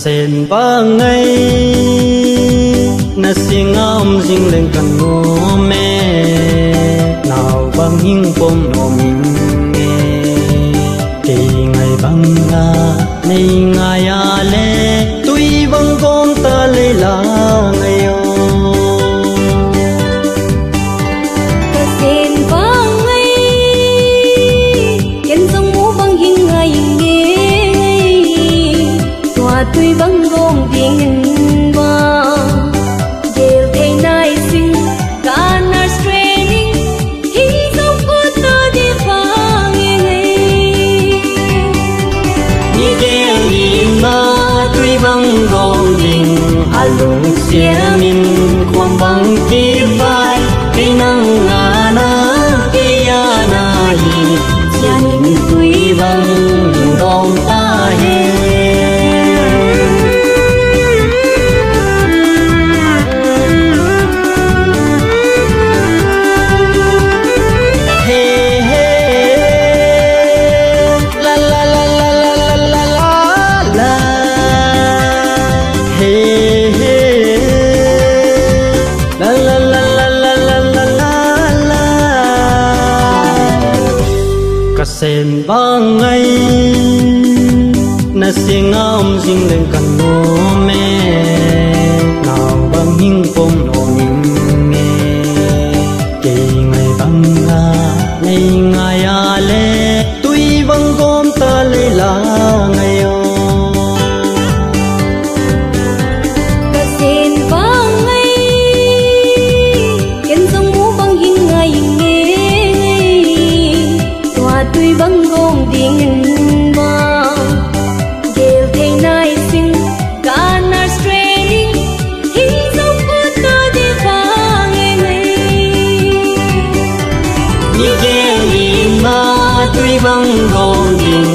Sen ba ngay na singam jing lên kan no me nào bang hing pom no min nghe ke ngai bang na nei ngai a le tui bang gom ta le la ngai yo ka sen ba ngay ken song mu bang hing ngai nghe tui băng gom tiếng ba gel thay nai sing kanar straining hi song ko ta di phang nghe ni gel ni ma tui băng gom tiếng alung sia min kwam bang ki vai ki nang na ki ya na hi janin tui băng gom ta he sen ba ngay na singam jing lên kan no me nào bang hing pom no min nghe ke ngai bang na nei ngai a le tui bang gom ta le la ngai yo ka sen ba ngay ken song mu bang hing ngai nghe tui băng gom tiếng ba gel thay nai sing kanar straining hi song ko ta di phang nghe ni gel ni ma tui băng gom tiếng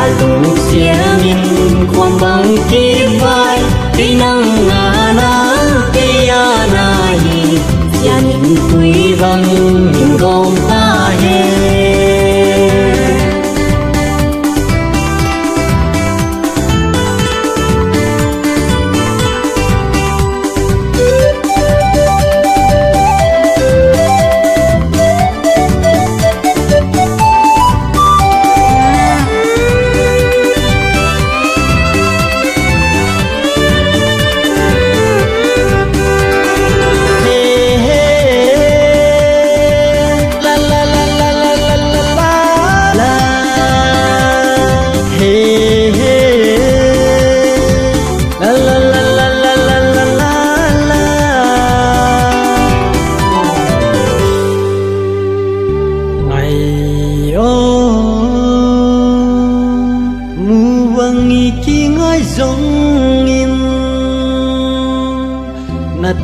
alung sia min kwam bang ki vai ki nang na ki ya na hi janin tui băng gom ta he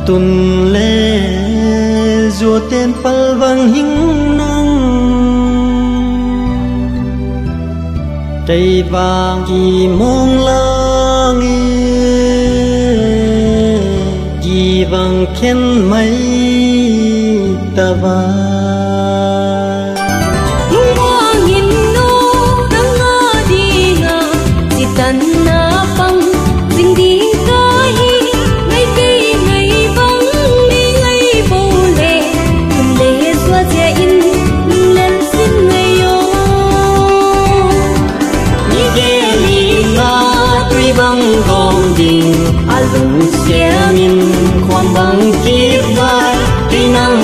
tun le zo ten pal vang hing nang tây vang ki mong lang ki vang khen mai ta va alung sia min kwam bang ki vai ki nang